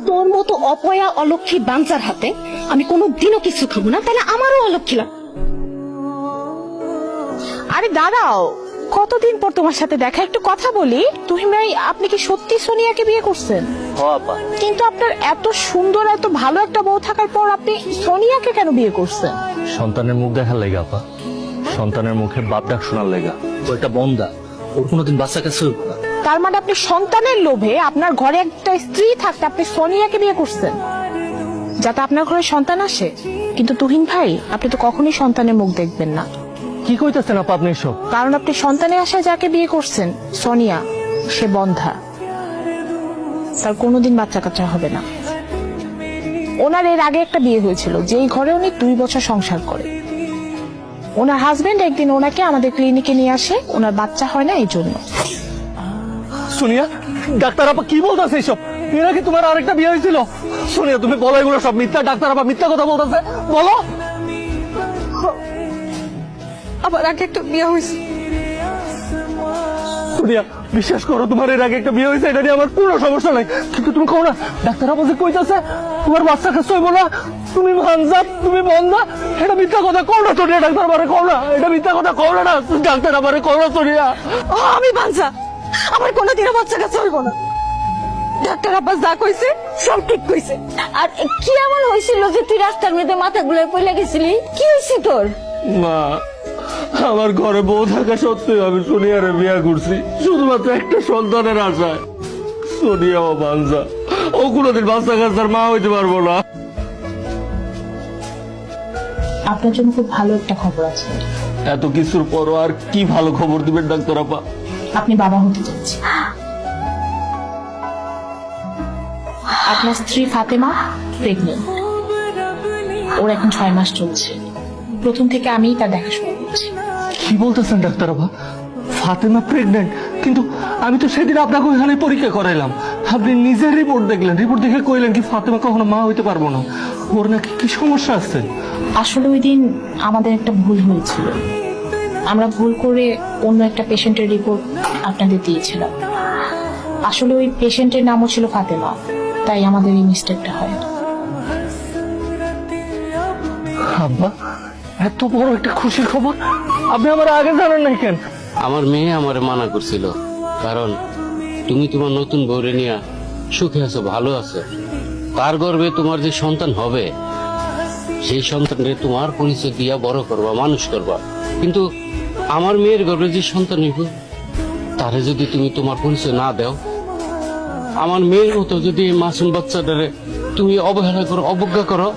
তোর মতো অপয়া অলক্ষী বাঞ্চার হাতে আমি কোনোদিনও কিছু খাবো না, তাহলে আমারও অলক্ষী লাগবে। আরে দাঁড়াও, কতদিন পর তোমার সাথে দেখা, একটু কথা বলি। তুহিন ভাই, আপনি কি সত্যি সোনিয়াকে বিয়ে করছেন? কিন্তু আপনার এত সুন্দর এত ভালো একটা বউ থাকার পর আপনি সোনিয়াকে কেন বিয়ে করছেন? সন্তানের মুখ দেখার লেগা আপা, সন্তানের মুখে বাপ ডাক শোনার লেগা। ও একটা বন্দা, ওর কোনোদিন বাচ্চা কাছে হইব না। তার মানে আপনি সন্তানের লোভে আপনার ঘরে একটা স্ত্রী থাকতে আপনি সোনিয়াকে বিয়ে করছেন যাতে আপনার ঘরে সন্তান আসে। কিন্তু তুহিন ভাই, আপনি তো কখনোই সন্তানের মুখ দেখবেন না। কি কইতেছেন আপা আপনি সব? কারণ আপনি সন্তানের আশায় যাকে বিয়ে করছেন, সোনিয়া, সে বন্ধা, তার কোনোদিন বাচ্চা কাচ্চা হবে না। ওনার এর আগে একটা বিয়ে হয়েছিল, যেই ঘরে উনি 2 বছর সংসার করে। ওনার হাজবেন্ড একদিন ওনাকে আমাদের ক্লিনিকে নিয়ে আসে, ওনার বাচ্চা হয় না এই জন্য। সোনিয়া, ডাক্তার আপা কি বলতেছে এইসব? এর আগে তোমার আরেকটা বিয়ে হয়েছিল? সোনিয়া, তুমি বলো এগুলো সব মিথ্যা। ডাক্তার আপা মিথ্যা কথা বলতেছে, বলো। আবার আগে একটা বিয়ে হয়েছে। সোনিয়া, বিশ্বাস করো, তোমার এর আগে একটা বিয়ে হয়েছে, এটা নিয়ে আমার কোনো সমস্যা নাই। কিন্তু তুমি কও না, ডাক্তার আপা যে কইতাছে তোমার বাচ্চা কাছে হইব না, তুমি ভাঞ্জা, তুমি বন্ধা, এটা মিথ্যা কথা কও না সোনিয়া। ডাক্তার আপারে কও না, এটা মিথ্যা কথা কও না। ডাক্তার আপারে কও না সোনিয়া। আমি বাঞ্চা, আমার কোনোদিনও বাচ্চা কাছে হইব না। ডাক্তার আব্বাস যা কইছে সব ঠিক কইছে। আর কি এমন হয়েছিল যে তুই রাস্তার মধ্যে মাথা গুলোয় পড়ে গেছিলি? কি হয়েছে তোর? মা, আমার ঘরে বউ থাকা সত্ত্বেও আমি সোনিয়ারে বিয়ে করছি শুধুমাত্র একটা সন্তানের আশায়। সোনিয়া ও বাঞ্জা, ও কোনোদিন বাচ্চা কাচ্চার মা হইতে পারবো না। আপনার জন্য খুব ভালো একটা খবর আছে। এত কিছুর পরও আর কি ভালো খবর দিবেন ডাক্তার আপা? আপনি বাবা হতে যাচ্ছেন। আপনার স্ত্রী ফাতেমা প্রেগনেন্ট। ওর এখন 6 মাস চলছে। প্রথম থেকে আমিই তার দেখাশোনা করছি। কি বলতেছেন ডাক্তার আপা? ফাতেমা প্রেগনেন্ট? কিন্তু আমি তো সেদিন আপনাকে ওইখানে পরীক্ষা করাইলাম, আপনি নিজের রিপোর্ট দেখলেন, রিপোর্ট দেখে কইলেন কি ফাতেমা কখনো মা হইতে পারবো না। ওর নাকি কি সমস্যা আছে? আসলে ওই দিন আমাদের একটা ভুল হয়েছিল। আমরা ভুল করে অন্য একটা পেশেন্টের রিপোর্ট আপনাদের দিয়েছিলাম। আসলে ওই পেশেন্টের নামও ছিল ফাতেমা, তাই আমাদের এই মিস্টেকটা হয়। আব্বা, এত বড় একটা খুশির খবর আপনি আমার আগে জানেন নাই কেন? আমার মেয়ে আমারে মানা করছিল, কারণ তুমি তোমার নতুন বউরে নিয়ে সুখে আছো, ভালো আছো। তার গর্ভে তোমার যে সন্তান হবে, সেই সন্তানকে তোমার পরিচয় দিয়া বড় করবা, মানুষ করবা। কিন্তু আমার মেয়ের গর্ভে যে সন্তান হইবে, তারে যদি তুমি তোমার পরিচয় না দাও, আমার মেয়ের মতো যদি এই মাসুম বাচ্চাটারে তুমি অবহেলা করো, অবজ্ঞা করো,